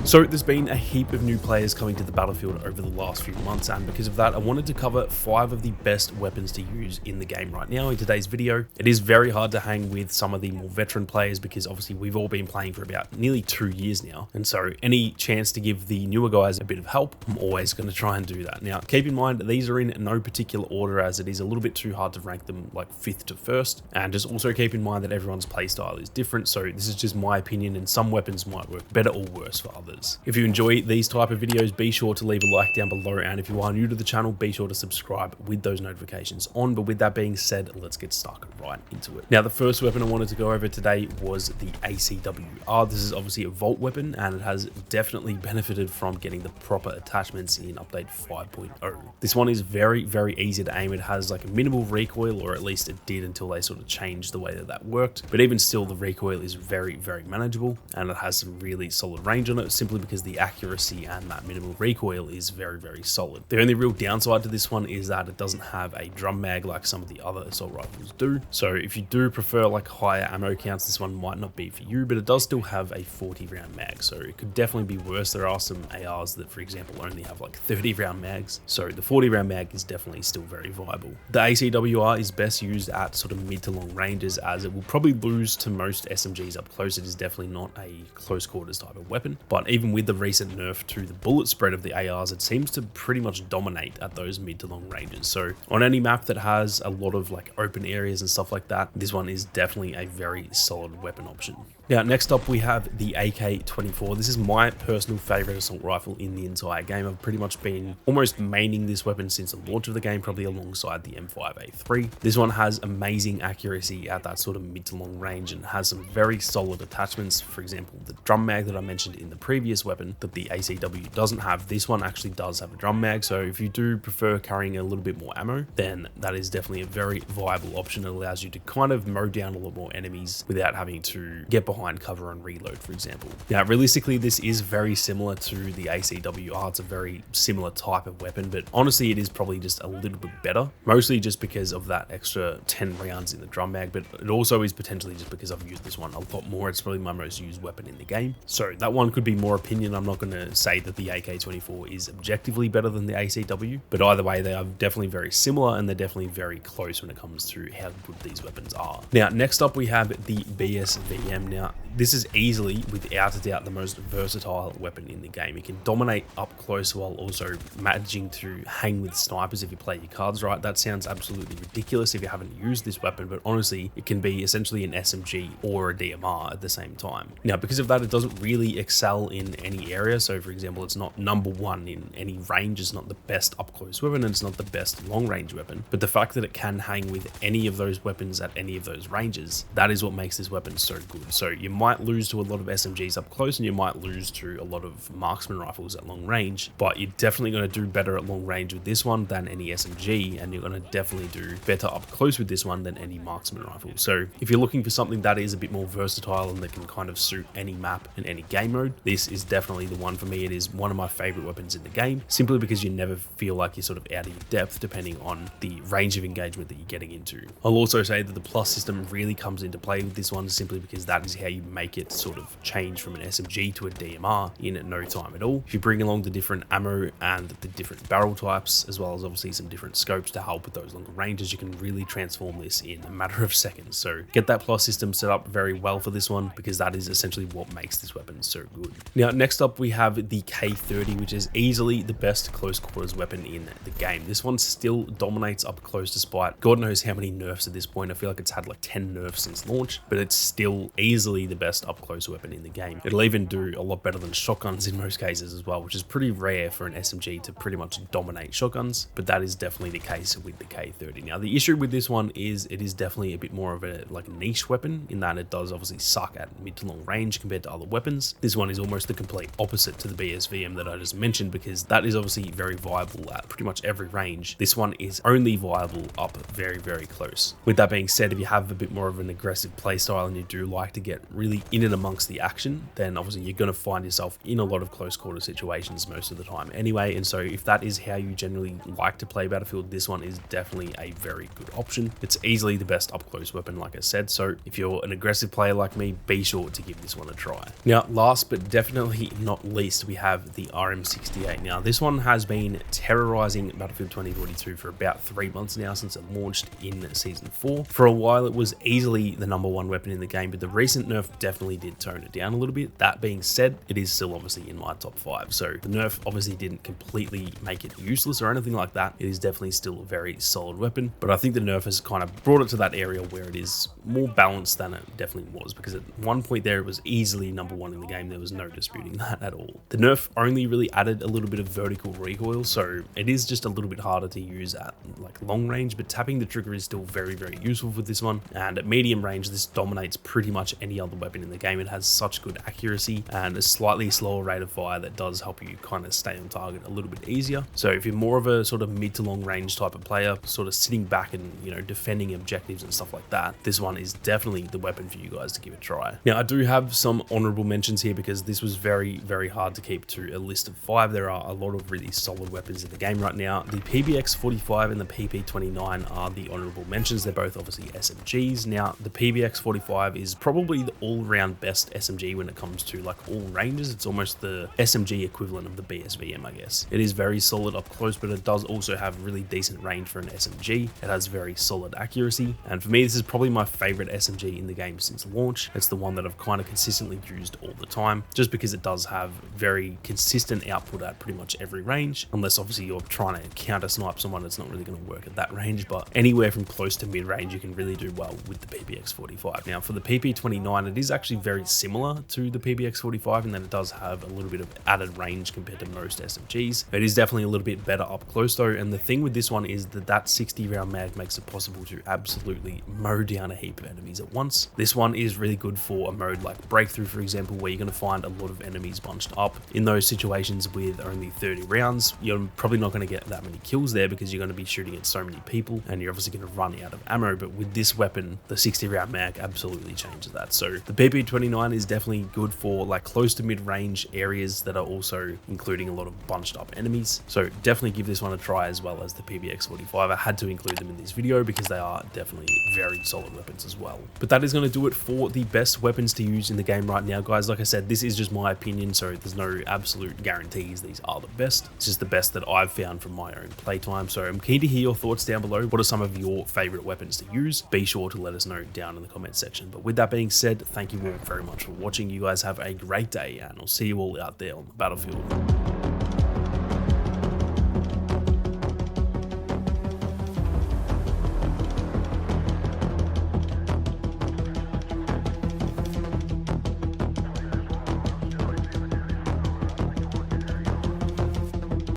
So there's been a heap of new players coming to the battlefield over the last few months, and because of that I wanted to cover 5 of the best weapons to use in the game right now in today's video. It is very hard to hang with some of the more veteran players because obviously we've all been playing for about nearly 2 years now, and so any chance to give the newer guys a bit of help, I'm always going to try and do that. Now keep in mind these are in no particular order, as it is a little bit too hard to rank them like 5th to 1st, and just also keep in mind that everyone's playstyle is different, so this is just my opinion and some weapons might work better or worse for others. If you enjoy these type of videos, be sure to leave a like down below, and if you are new to the channel, be sure to subscribe with those notifications on. But with that being said, let's get stuck right into it. Now the first weapon I wanted to go over today was the ACWR. This is obviously a vault weapon, and it has definitely benefited from getting the proper attachments in update 5.0. This one is very easy to aim. It has like a minimal recoil, or at least it did until they sort of changed the way that worked, but even still the recoil is very manageable, and it has some really solid range on it, simply because the accuracy and that minimal recoil is very solid. The only real downside to this one is that it doesn't have a drum mag like some of the other assault rifles do. So if you do prefer like higher ammo counts, this one might not be for you, but it does still have a 40 round mag, so it could definitely be worse. There are some ARs that, for example, only have like 30 round mags, so the 40 round mag is definitely still very viable. The ACWR is best used at sort of mid to long ranges, as it will probably lose to most SMGs up close. It is definitely not a close quarters type of weapon, but even with the recent nerf to the bullet spread of the ARs, it seems to pretty much dominate at those mid to long ranges. So on any map that has a lot of like open areas and stuff like that, this one is definitely a very solid weapon option. Now next up we have the AK-24. This is my personal favorite assault rifle in the entire game. I've pretty much been almost maining this weapon since the launch of the game, probably alongside the M5A3. This one has amazing accuracy at that sort of mid to long range and has some very solid attachments. For example, the drum mag that I mentioned in the previous weapon that the ACW doesn't have, this one actually does have a drum mag. So if you do prefer carrying a little bit more ammo, then that is definitely a very viable option. It allows you to kind of mow down a lot more enemies without having to get behind cover and reload, for example. Now realistically this is very similar to the ACWR. It's a very similar type of weapon, but honestly it is probably just a little bit better, mostly just because of that extra 10 rounds in the drum mag, but it also is potentially just because I've used this one a lot more. It's probably my most used weapon in the game, so that one could be more opinion. I'm not going to say that the AK-24 is objectively better than the ACW, but either way they are definitely very similar, and they're definitely very close when it comes to how good these weapons are. Now next up we have the BSVM. Now this is easily, without a doubt, the most versatile weapon in the game. It can dominate up close while also managing to hang with snipers if you play your cards right. That sounds absolutely ridiculous if you haven't used this weapon, but honestly it can be essentially an SMG or a DMR at the same time. Now because of that, it doesn't really excel in any area. So for example, it's not number 1 in any range. It's not the best up close weapon, and it's not the best long range weapon, but the fact that it can hang with any of those weapons at any of those ranges, that is what makes this weapon so good. So you might lose to a lot of SMGs up close, and you might lose to a lot of marksman rifles at long range, but you're definitely going to do better at long range with this one than any SMG, and you're going to definitely do better up close with this one than any marksman rifle. So if you're looking for something that is a bit more versatile and that can kind of suit any map and any game mode, this is definitely the one for me. It is one of my favorite weapons in the game, simply because you never feel like you're sort of out of your depth depending on the range of engagement that you're getting into. I'll also say that the plus system really comes into play with this one, simply because that is how you make it sort of change from an SMG to a DMR in no time at all. If you bring along the different ammo and the different barrel types, as well as obviously some different scopes to help with those longer ranges, you can really transform this in a matter of seconds. So get that plus system set up very well for this one, because that is essentially what makes this weapon so good. Now next up we have the K30, which is easily the best close quarters weapon in the game. This one still dominates up close despite God knows how many nerfs at this point. I feel like it's had like 10 nerfs since launch, but it's still easily the best up close weapon in the game. It'll even do a lot better than shotguns in most cases as well, which is pretty rare for an SMG to pretty much dominate shotguns, but that is definitely the case with the K30. Now the issue with this one is it is definitely a bit more of a like niche weapon, in that it does obviously suck at mid to long range compared to other weapons. This one is almost the complete opposite to the BSVM that I just mentioned, because that is obviously very viable at pretty much every range. This one is only viable up very close. With that being said, if you have a bit more of an aggressive playstyle and you do like to get get really in and amongst the action, then obviously you're going to find yourself in a lot of close quarter situations most of the time anyway. And so if that is how you generally like to play Battlefield, this one is definitely a very good option. It's easily the best up close weapon, like I said. So if you're an aggressive player like me, be sure to give this one a try. Now, last but definitely not least, we have the RM68. Now, this one has been terrorizing Battlefield 2042 for about 3 months now since it launched in Season 4. For a while, it was easily the #1 weapon in the game, but the recent nerf definitely did tone it down a little bit. That being said, it is still obviously in my top 5. So the nerf obviously didn't completely make it useless or anything like that. It is definitely still a very solid weapon, but I think the nerf has kind of brought it to that area where it is more balanced than it definitely was, because at one point there it was easily #1 in the game. There was no disputing that at all. The nerf only really added a little bit of vertical recoil, so it is just a little bit harder to use at like long range, but tapping the trigger is still very, very useful for this one. And at medium range, this dominates pretty much any other weapon in the game. It has such good accuracy and a slightly slower rate of fire that does help you kind of stay on target a little bit easier. So if you're more of a sort of mid to long range type of player, sort of sitting back and, you know, defending objectives and stuff like that, this one is definitely the weapon for you guys to give a try. Now, I do have some honorable mentions here because this was very, very hard to keep to a list of 5. There are a lot of really solid weapons in the game right now. The PBX45 and the PP29 are the honorable mentions. They're both obviously SMGs. Now, the PBX45 is probably the all-round best SMG when it comes to like all ranges. It's almost the SMG equivalent of the BSVM, I guess. It is very solid up close, but it does also have really decent range for an SMG. It has very solid accuracy, and for me, this is probably my favorite SMG in the game since launch. It's the one that I've kind of consistently used all the time, just because it does have very consistent output at pretty much every range, unless obviously you're trying to counter snipe someone. It's not really going to work at that range, but anywhere from close to mid range, you can really do well with the PBX45. Now, for the PP29, it is actually very similar to the PBX45 in that it does have a little bit of added range compared to most SMGs. It is definitely a little bit better up close though, and the thing with this one is that 60 round mag makes it possible to absolutely mow down a heap of enemies at once. This one is really good for a mode like Breakthrough, for example, where you're going to find a lot of enemies bunched up. In those situations with only 30 rounds, you're probably not going to get that many kills there because you're going to be shooting at so many people and you're obviously going to run out of ammo. But with this weapon, the 60 round mag absolutely changes that. So the PP29 is definitely good for like close to mid range areas that are also including a lot of bunched up enemies. So definitely give this one a try, as well as the PBX45. I had to include them in this video because they are definitely very solid weapons as well. But that is going to do it for the best weapons to use in the game right now, guys. Like I said, this is just my opinion, so there's no absolute guarantees these are the best. It's just the best that I've found from my own playtime. So I'm keen to hear your thoughts down below. What are some of your favorite weapons to use? Be sure to let us know down in the comment section. But with that being said, thank you all very much for watching. You guys have a great day, and I'll see you all out there on the battlefield.